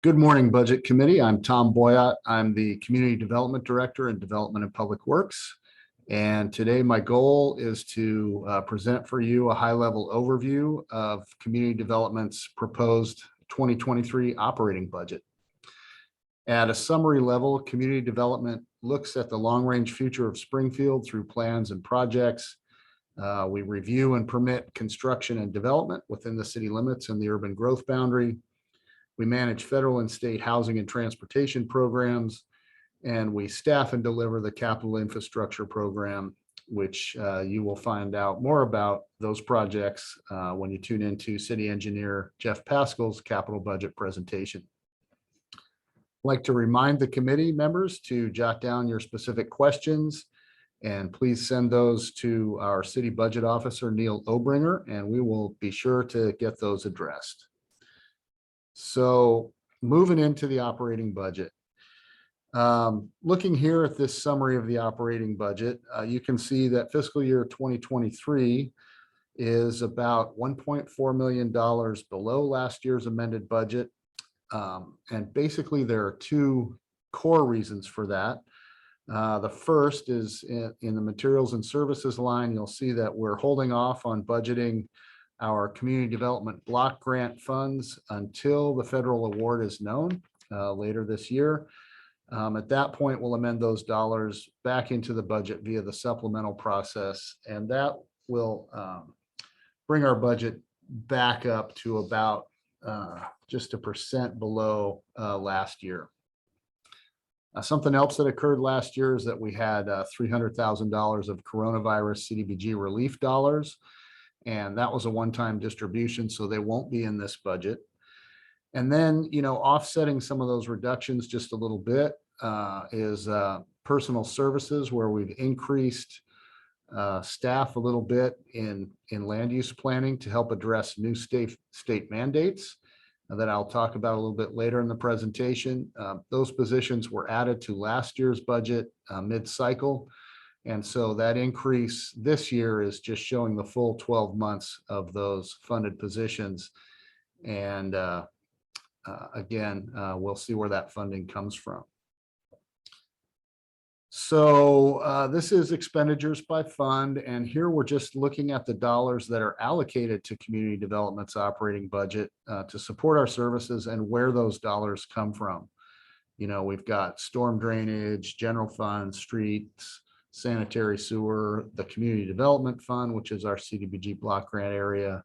Good morning, Budget Committee. I'm Tom Boyott. I'm the Community Development Director in Development and Public Works. And today my goal is to present for you a high-level overview of Community Development's proposed 2023 operating budget. At a summary level, Community Development looks at the long-range future of Springfield through plans and projects. We review and permit construction and development within the city limits and the urban growth boundary. We manage federal and state housing and transportation programs, and we staff and deliver the capital infrastructure program, which you will find out more about those projects when you tune into City Engineer Jeff Pascal's capital budget presentation. I'd like to remind the committee members to jot down your specific questions, and please send those to our city budget officer, Neil Obringer, and we will be sure to get those addressed. So moving into the operating budget. Looking here at this summary of the operating budget, you can see that fiscal year 2023 is about $1.4 million below last year's amended budget. And basically there are two core reasons for that. The first is in the materials and services line. You'll see that we're holding off on budgeting our community development block grant funds until the federal award is known later this year. At that point, we'll amend those dollars back into the budget via the supplemental process, and that will bring our budget back up to about just 1% below last year. Something else that occurred last year is that we had $300,000 of coronavirus CDBG relief dollars. And that was a one-time distribution, so they won't be in this budget. And then, offsetting some of those reductions just a little bit is personal services, where we've increased staff a little bit in land use planning to help address new state mandates that I'll talk about a little bit later in the presentation. Those positions were added to last year's budget mid-cycle. And so that increase this year is just showing the full 12 months of those funded positions. And again, we'll see where that funding comes from. So this is expenditures by fund. And here we're just looking at the dollars that are allocated to community development's operating budget to support our services and where those dollars come from. We've got storm drainage, general fund, streets, sanitary sewer, the community development fund, which is our CDBG block grant area,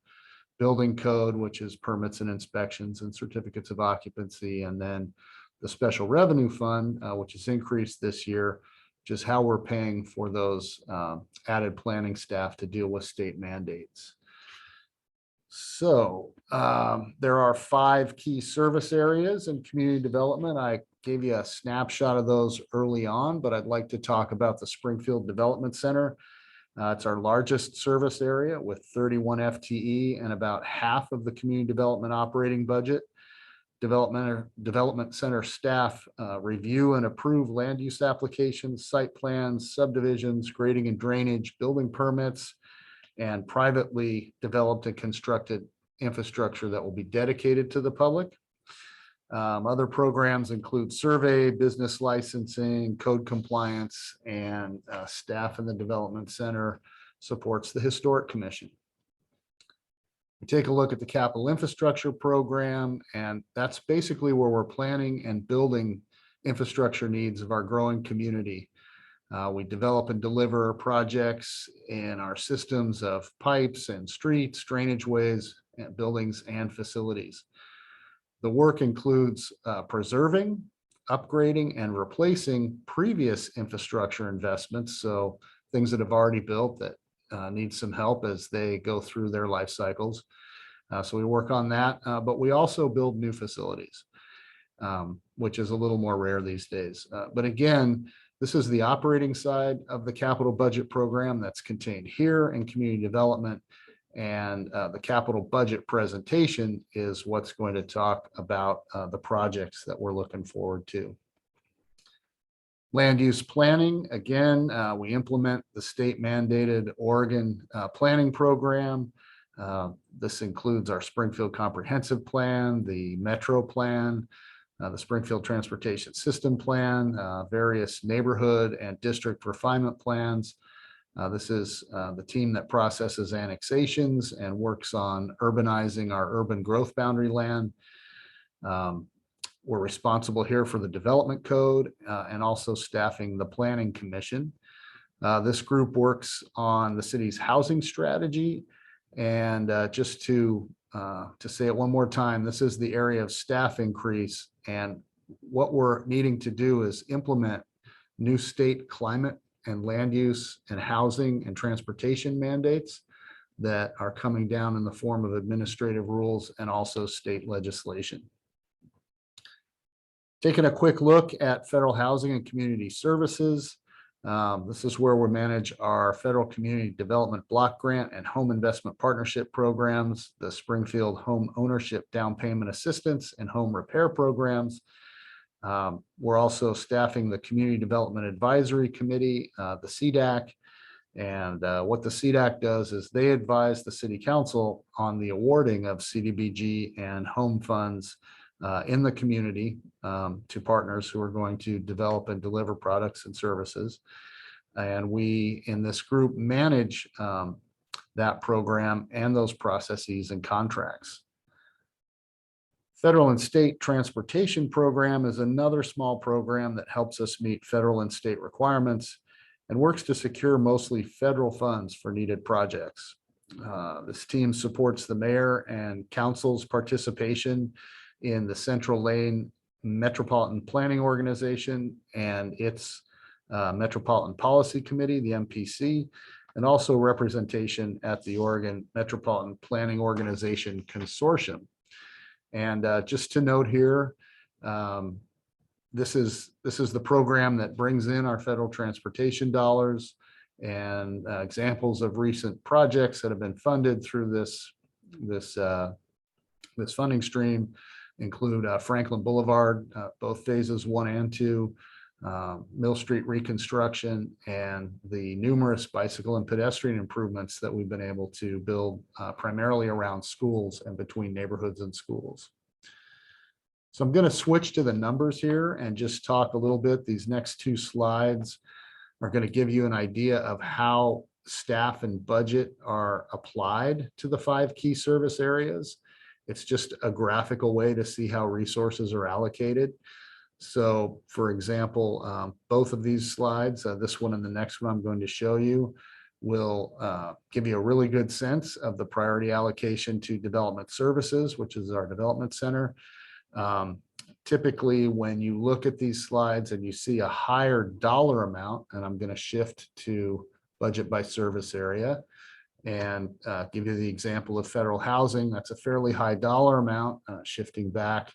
building code, which is permits and inspections and certificates of occupancy, and then the special revenue fund, which is increased this year, which is how we're paying for those added planning staff to deal with state mandates. So there are 5 key service areas in community development. I gave you a snapshot of those early on, but I'd like to talk about the Springfield Development Center. It's our largest service area with 31 FTE and about half of the community development operating budget. Development Center staff review and approve land use applications, site plans, subdivisions, grading and drainage, building permits, and privately developed and constructed infrastructure that will be dedicated to the public. Other programs include survey, business licensing, code compliance, and staff in the Development Center supports the Historic Commission. We take a look at the capital infrastructure program, and that's basically where we're planning and building infrastructure needs of our growing community. We develop and deliver projects in our systems of pipes and streets, drainage ways, and buildings and facilities. The work includes preserving, upgrading, and replacing previous infrastructure investments. So things that have already built that need some help as they go through their life cycles. So we work on that, but we also build new facilities, which is a little more rare these days. But again, this is the operating side of the capital budget program that's contained here in community development. And the capital budget presentation is what's going to talk about the projects that we're looking forward to. Land use planning, again, we implement the state mandated Oregon planning program. This includes our Springfield Comprehensive Plan, the Metro Plan, the Springfield Transportation System Plan, various neighborhood and district refinement plans. This is the team that processes annexations and works on urbanizing our urban growth boundary land. We're responsible here for the development code and also staffing the planning commission. This group works on the city's housing strategy. And just to say it one more time, this is the area of staff increase. And what we're needing to do is implement new state climate and land use and housing and transportation mandates that are coming down in the form of administrative rules and also state legislation. Taking a quick look at federal housing and community services. This is where we manage our federal community development block grant and home investment partnership programs, the Springfield Home Ownership Down Payment Assistance and home repair programs. We're also staffing the Community Development Advisory Committee, the CDAC. And what the CDAC does is they advise the City Council on the awarding of CDBG and home funds in the community to partners who are going to develop and deliver products and services. And we, in this group, manage that program and those processes and contracts. Federal and state transportation program is another small program that helps us meet federal and state requirements and works to secure mostly federal funds for needed projects. This team supports the mayor and council's participation in the Central Lane Metropolitan Planning Organization and its Metropolitan Policy Committee, the MPC, and also representation at the Oregon Metropolitan Planning Organization Consortium. And just to note here, this is the program that brings in our federal transportation dollars, and examples of recent projects that have been funded through this funding stream include Franklin Boulevard, both phases 1 and 2, Mill Street reconstruction, and the numerous bicycle and pedestrian improvements that we've been able to build primarily around schools and between neighborhoods and schools. So I'm going to switch to the numbers here and just talk a little bit. These next 2 slides are going to give you an idea of how staff and budget are applied to the 5 key service areas. It's just a graphical way to see how resources are allocated. So, for example, both of these slides, this one and the next one I'm going to show you, will give you a really good sense of the priority allocation to development services, which is our development center. Typically, when you look at these slides and you see a higher dollar amount, and I'm going to shift to budget by service area and give you the example of federal housing, that's a fairly high dollar amount, shifting back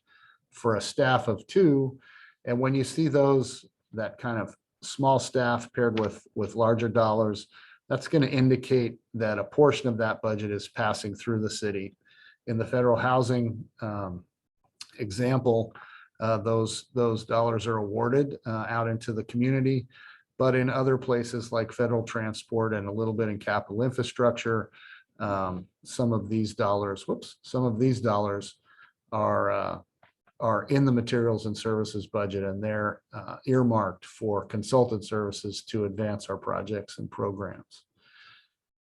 for a staff of 2. And when you see those, that kind of small staff paired with larger dollars, that's going to indicate that a portion of that budget is passing through the city. In the federal housing example, those dollars are awarded out into the community. But in other places like federal transport and a little bit in capital infrastructure, some of these dollars are in the materials and services budget, and they're earmarked for consultant services to advance our projects and programs.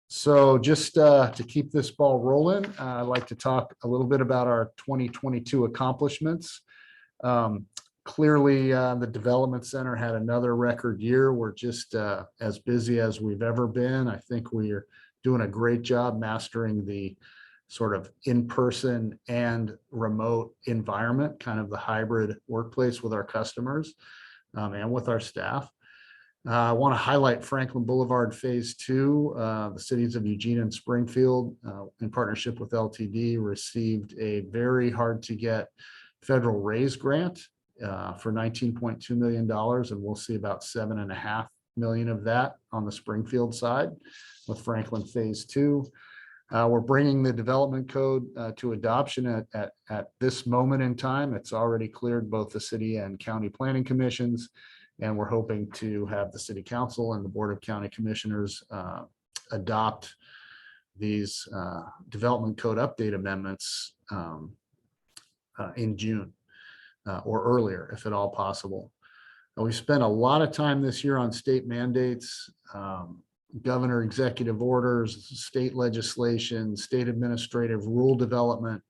So just to keep this ball rolling, I'd like to talk a little bit about our 2022 accomplishments. Clearly, the Development Center had another record year. We're just as busy as we've ever been. I think we are doing a great job mastering the sort of in-person and remote environment, kind of the hybrid workplace with our customers and with our staff. I want to highlight Franklin Boulevard Phase 2. The cities of Eugene and Springfield, in partnership with LTD, received a very hard to get federal raise grant for $19.2 million, and we'll see about $7.5 million of that on the Springfield side with Franklin Phase 2. We're bringing the development code to adoption at this moment in time. It's already cleared both the city and county planning commissions, and we're hoping to have the city council and the board of county commissioners adopt these development code update amendments in June. or earlier, if at all possible. We spent a lot of time this year on state mandates, governor executive orders, state legislation, state administrative rule development,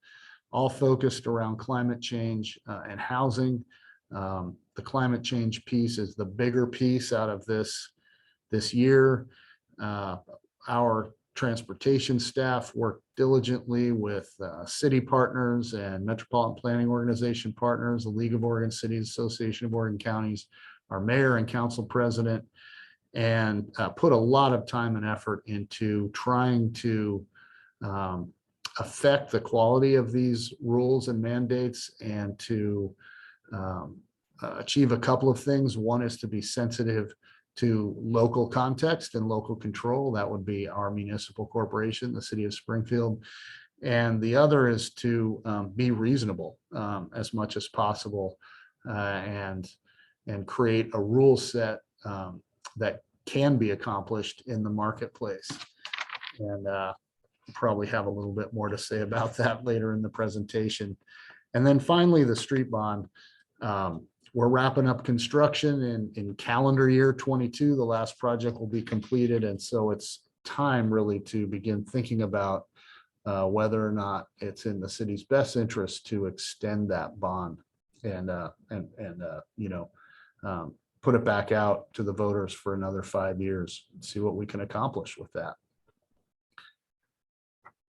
all focused around climate change and housing. The climate change piece is the bigger piece out of this year. Our transportation staff worked diligently with city partners and metropolitan planning organization partners, the League of Oregon Cities, Association of Oregon Counties, our mayor and council president, and put a lot of time and effort into trying to affect the quality of these rules and mandates, and to achieve a couple of things. One is to be sensitive to local context and local control. That would be our municipal corporation, the city of Springfield. And the other is to be reasonable as much as possible, and create a rule set that can be accomplished in the marketplace. And probably have a little bit more to say about that later in the presentation. And then finally, the street bond. We're wrapping up construction in calendar year 22. The last project will be completed. And so it's time really to begin thinking about whether or not it's in the city's best interest to extend that bond and put it back out to the voters for another 5 years, and see what we can accomplish with that.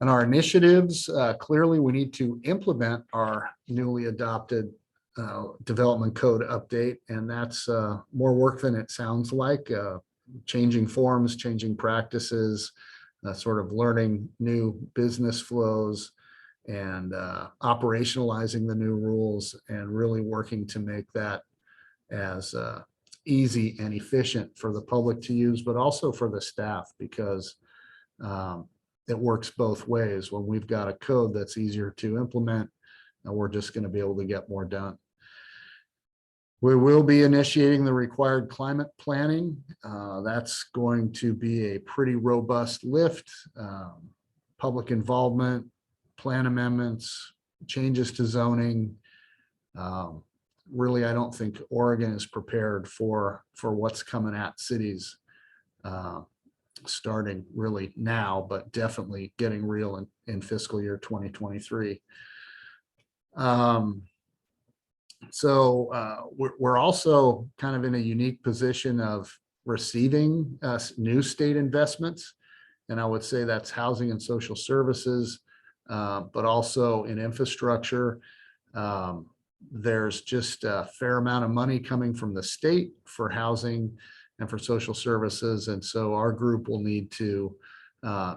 And our initiatives, clearly we need to implement our newly adopted development code update, and that's more work than it sounds like. Changing forms, changing practices, sort of learning new business flows, and operationalizing the new rules, and really working to make that as easy and efficient for the public to use, but also for the staff, because it works both ways. When we've got a code that's easier to implement, we're just going to be able to get more done. We will be initiating the required climate planning. That's going to be a pretty robust lift. Public involvement, plan amendments, changes to zoning. Really, I don't think Oregon is prepared for what's coming at cities starting really now, but definitely getting real in fiscal year 2023. So we're also kind of in a unique position of receiving new state investments. And I would say that's housing and social services, but also in infrastructure. There's just a fair amount of money coming from the state for housing and for social services. And so our group will need to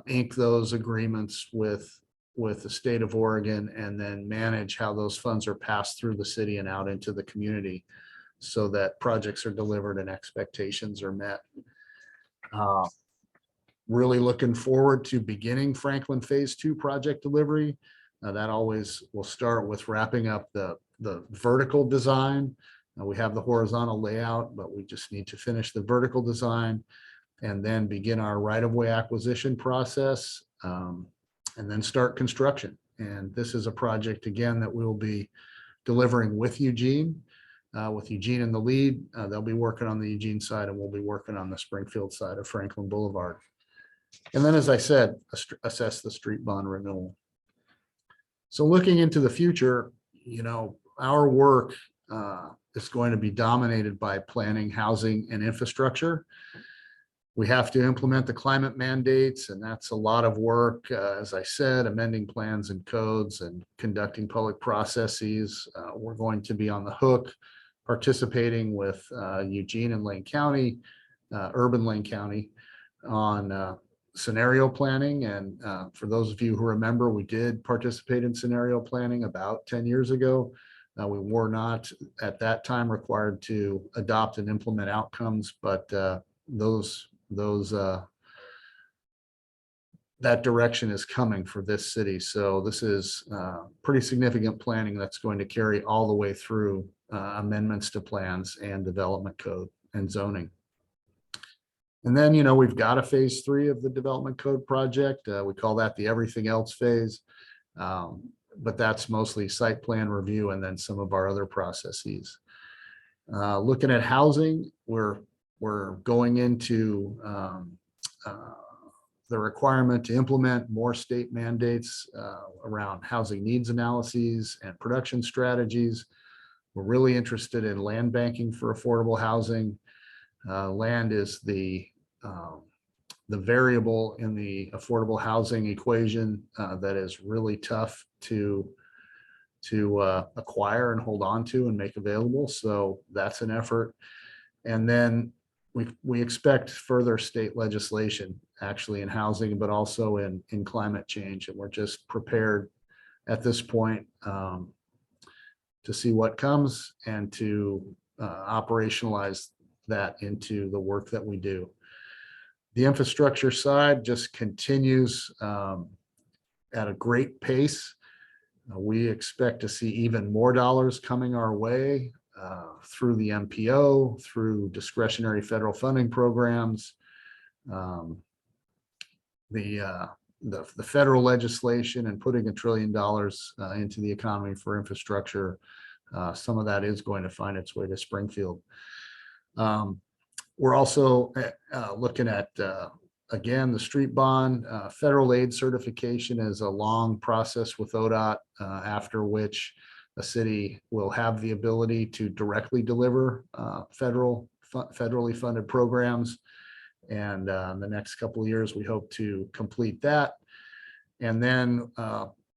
ink those agreements with the state of Oregon, and then manage how those funds are passed through the city and out into the community, so that projects are delivered and expectations are met. Really looking forward to beginning Franklin Phase 2 project delivery. That always will start with wrapping up the vertical design. We have the horizontal layout, but we just need to finish the vertical design, and then begin our right-of-way acquisition process, and then start construction. And this is a project, again, that we'll be delivering with Eugene in the lead. They'll be working on the Eugene side, and we'll be working on the Springfield side of Franklin Boulevard. And then, as I said, assess the street bond renewal. So looking into the future, our work is going to be dominated by planning, housing, and infrastructure. We have to implement the climate mandates, and that's a lot of work. As I said, amending plans and codes and conducting public processes. We're going to be on the hook, participating with Eugene and Lane County, urban Lane County, on scenario planning. And for those of you who remember, we did participate in scenario planning about 10 years ago. We were not at that time required to adopt and implement outcomes, but that direction is coming for this city. So this is pretty significant planning that's going to carry all the way through amendments to plans and development code and zoning. And then, we've got a phase 3 of the development code project. We call that the everything else phase. but that's mostly site plan review and then some of our other processes. Looking at housing, we're going into the requirement to implement more state mandates around housing needs analyses and production strategies. We're really interested in land banking for affordable housing. Land is the variable in the affordable housing equation that is really tough to acquire and hold on to and make available. So that's an effort. And then we expect further state legislation actually in housing, but also in climate change. And we're just prepared at this point to see what comes and to operationalize that into the work that we do. The infrastructure side just continues at a great pace. We expect to see even more dollars coming our way through the MPO, through discretionary federal funding programs, the federal legislation, and putting $1 trillion into the economy for infrastructure. Some of that is going to find its way to Springfield. We're also looking at, again, the street bond. Federal aid certification is a long process with ODOT, after which the city will have the ability to directly deliver federally funded programs. And in the next couple of years, we hope to complete that. And then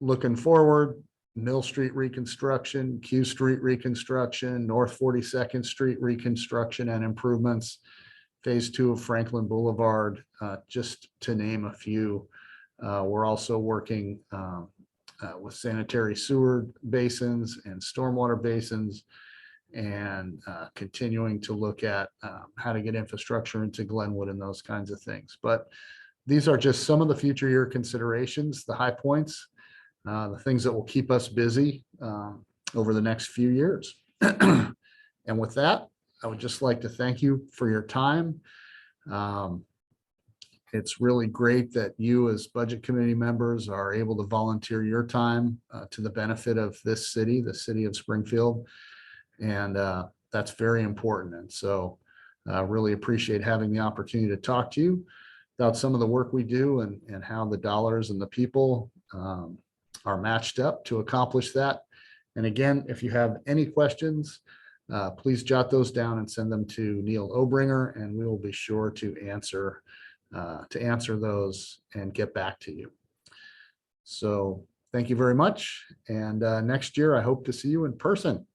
looking forward, Mill Street reconstruction, Q Street reconstruction, North 42nd Street reconstruction and improvements, Phase 2 of Franklin Boulevard, just to name a few. We're also working with sanitary sewer basins and stormwater basins, and continuing to look at how to get infrastructure into Glenwood and those kinds of things. But these are just some of the future year considerations, the high points, the things that will keep us busy over the next few years. And with that, I would just like to thank you for your time. It's really great that you as budget committee members are able to volunteer your time to the benefit of this city, the city of Springfield. And that's very important. And so I really appreciate having the opportunity to talk to you about some of the work we do and how the dollars and the people are matched up to accomplish that. And again, if you have any questions, please jot those down and send them to Neil Obringer, and we will be sure to answer those and get back to you. So thank you very much. And next year, I hope to see you in person.